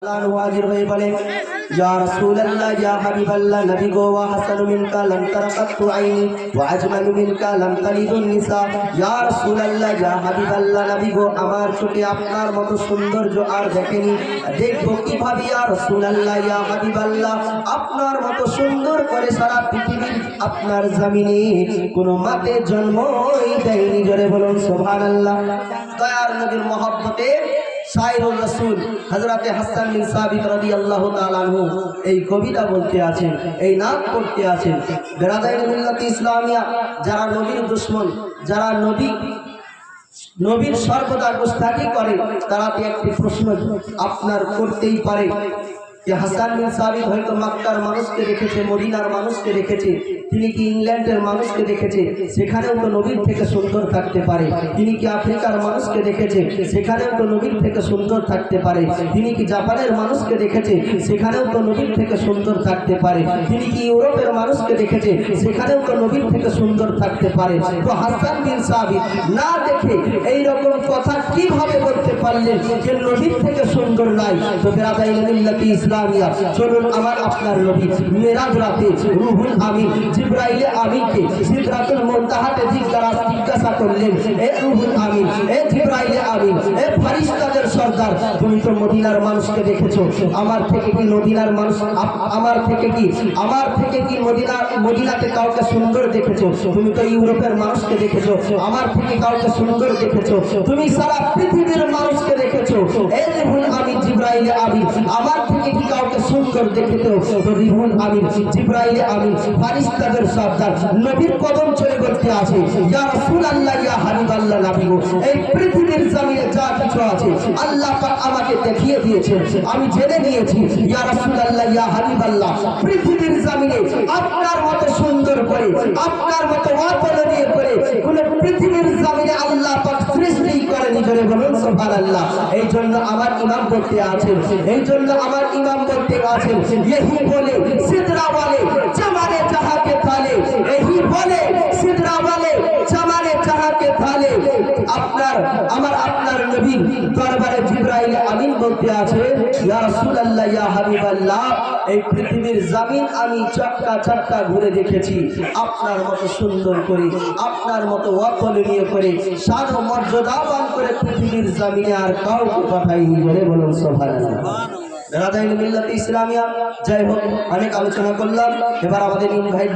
हाजिर हुए बोले या रसूल अल्लाह या हबीब अल्लाह नबी गो वा हसन मिनका लम तरक़त आईनी व अजमल मिनका लम तलिदुन निसा या रसूल अल्लाह या हबीब अल्लाह नबी गो আমার চোখে আপনার মতো সৌন্দর্য আর দেখেনি দেখবো কিভাবে ইয়া রাসূল আল্লাহ ইয়া হাবিব আল্লাহ আপনার মতো সুন্দর করে সারা পৃথিবীর আপনার জমিনে কোনো মাতে জন্মই দেয়নি জোরে বলুন সুবহানাল্লাহ দয়ার নবীর মহব্বতে শায়রুর রাসূল হযরত হাসান বিন সাবিত রাদিয়াল্লাহু তাআলা আনহু এই কবিতা বলতে আছেন এই নাত করতে আছেন বেরাদাইন মিল্লাত ইসলামিয়া যারা নবীর দুশমন যারা নবীর সর্বদা গোস্তাকি করে তারা একটি প্রশ্ন আপনার করতেই পারে যে হাসান বিন সাবিত হয়তো মক্কার মানুষকে দেখেছে মদিনার মানুষকে দেখেছে তিনি কি ইংল্যান্ডের মানুষকে দেখেছে সেখানেও তো নবীর থেকে সুন্দর থাকতে পারে তিনি কি আফ্রিকার মানুষকে দেখেছে সেখানেও তো নবীর থেকে সুন্দর থাকতে পারে তিনি কি জাপানের মানুষকে দেখেছে সেখানেও তো নবীর থেকে সুন্দর থাকতে পারে তিনি কি ইউরোপের মানুষকে দেখেছে সেখানেও তো নবীর থেকে সুন্দর থাকতে পারে তো হাসান বিন সাবিত না দেখে এই রকম কথা কিভাবে বলতে পারলেন যে নবীর থেকে সুন্দর নাই তো বেরাদাইন মিল্লাত ইসলামিয়া চলুন আমার আপনার নবী মেরাজ রাতে রুহুল আমিন জিবরাইল আমিনকে সিদরাতুল মুনতাহাতে জিজ্ঞাসা করলেন এ রুহুল আমিন এ জিবরাইল আমিন এ ফেরেশতাদের সরদার তুমি তো মদিনার মানুষকে দেখেছো আমার থেকে কি মদিনার মানুষ আমার থেকে কি মদিনাতে কাউকে সুন্দর দেখেছো তুমি তো ইউরোপের মানুষকে দেখেছো আমার থেকে কাউকে সুন্দর দেখেছো তুমি সারা পৃথিবীর মানুষকে দেখেছো এ রুহুল আমিন জিবরাইল আমিন আমার থেকে কি কাউকে সুন্দর দেখেছো তো রুহুল আমিন জিবরাইল আমিন ফেরেশতাদের সরদার নবীর কদম চলে বলতে আছে ইয়া রাসূলুল্লাহ ইয়া হাবিবাল্লাহ নবী গো এই পৃথিবীর জমিনে যা কিছু আছে আল্লাহ পাক আমাকে দেখিয়ে দিয়েছেন আমি জেনে নিয়েছি ইয়া রাসূলুল্লাহ ইয়া হাবিবাল্লাহ পৃথিবীর জমিনে আপনার মতো সুন্দর করে আপনার মতো অতুলনীয় করে কোন পৃথিবীর জমিনে আল্লাহ পাক সৃষ্টি করেনি জোরে বলুন সুবহানাল্লাহ এই জন্য আমার ইমাম বলতে আছেন यही बोले सिदरा वाले जमाने जहां के थाले यही बोले सिदरा वाले जमाने जहां के थाले আপনার নবী দরবারে জিবরাইল আমিন বলতে আছে ইয়া রাসূলুল্লাহ ইয়া হাবিবাল্লাহ এই পৃথিবীর জমিন আমি চক্কা ঘুরে দেখেছি আপনার মতো সুন্দর করে আপনার মতো অতুলনীয় করে শান ও মর্যাদাবান করে পৃথিবীর জমিনে আর কাউকে পাঠাইনি বলে বলুন সুবহানাল্লাহ বেরাদাইন মিল্লাত ইসলামিয়া জয় হোক অনেক আলোচনা করলাম এবার আমাদের ইনভাইট